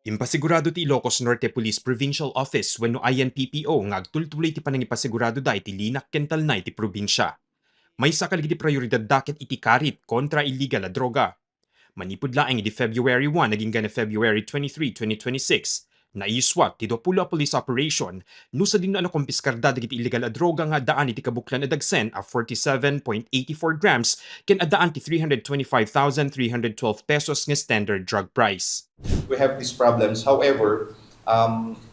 Impasigurado ti Ilocos Norte Police Provincial Office wenno INPPO nga agtultuloy ti panangipasigurado da iti linak kental na iti probinsya. May sakal iti prioridad daket iti karit kontra iligal a droga. Manipud laeng iti February 1 naging gana February 23, 2026. Naiswat ti 20 police operation no sa din na nakumpiskar iti illegal a droga nga daan iti kabuklan a dagsen a 47.84 grams ken adaan ti 325,312 pesos nga standard drug price. We have these problems. However,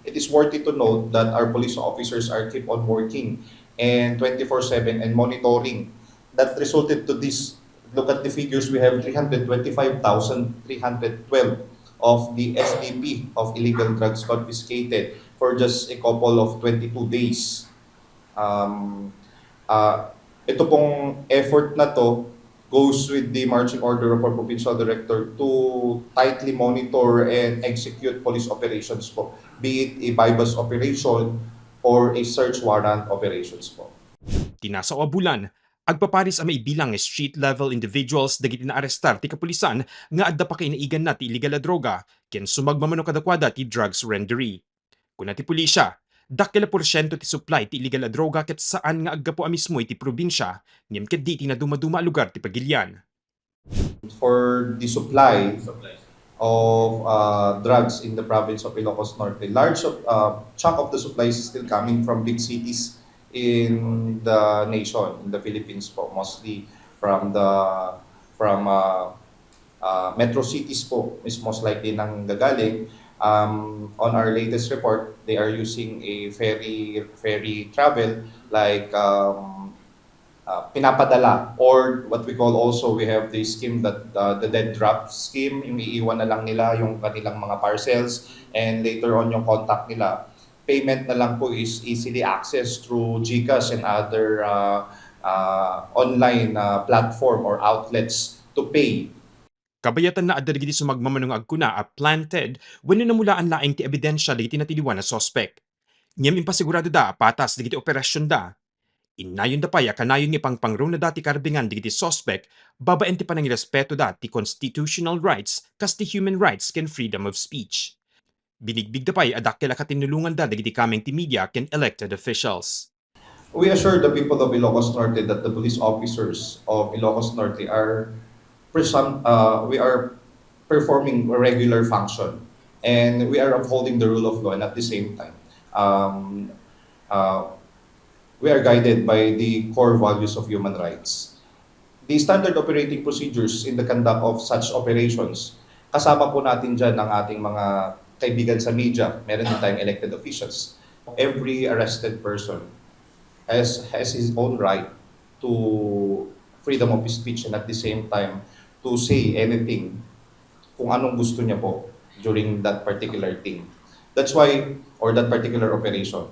it is worthy to note that our police officers are keep on working and 24/7 and monitoring. That resulted to this. Look at the figures. We have 325,312 of the SDP of illegal drugs confiscated for just a couple of 22 days. Ito pong effort na to goes with the marching order of our Provincial Director to tightly monitor and execute police operations po, be it a bypass operation or a search warrant operations po. Tinasa o bulan, agpaparis ang maibilang street-level individuals dagiti na arestar ti kapulisan nga adda pa kainaigan na ti illegal a droga ken sumagmamano kadakwada ti drugs rendery. Kuna ti pulisya, dakila porsyento ti supply ti illegal a droga ket saan nga aggapo a mismo iti probinsya ngem ket di ti na dumaduma a lugar ti pagilyan. For the supply of drugs in the province of Ilocos Norte, large chunk of the supplies is still coming from big cities in the nation, in the Philippines po, mostly from metro cities po is most likely nang gagaling. On our latest report, they are using a ferry travel like pinapadala, or what we call also, we have the scheme that the dead drop scheme, yung iiwan na lang nila yung kanilang mga parcels and later on yung contact nila. Payment na lang po is easily accessed through GCash and other online platform or outlets to pay. Kabayatan na adda digiti sumagmamanong agkuna a planted wenno namulaan laeng ti ebidensya digiti natiliwan na sospek. Ngem impasigurado da patas digiti operasyon da. Inayon da paya kanayon ni pangpangro na dati karbingan digiti sospek babaen ti panangirespeto da ti constitutional rights kas ti human rights ken freedom of speech. Binigbig da pay adakkel a katinulungan da digiti kameng ti media ken elected officials. We assure the people of Ilocos Norte that the police officers of Ilocos Norte we are performing a regular function and we are upholding the rule of law, and at the same time we are guided by the core values of human rights. The standard operating procedures in the conduct of such operations, kasama po natin dyan ang ating mga kaibigan sa media, meron din tayong elected officials. Every arrested person has his own right to freedom of speech and at the same time to say anything kung anong gusto niya po during that particular thing. That's why, or that particular operation.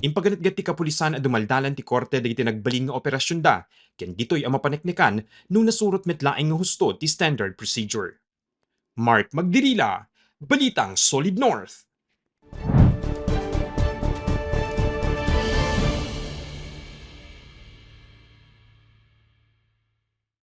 Impaganat-gat ti kapulisan a dumaldalan ti korte dagiti nagbaling nga operasyon da, ken ditoy ang mapaneknekan nung nasurot metlaeng nga husto ti standard procedure. Mark Magdirila, Balitang Solid North.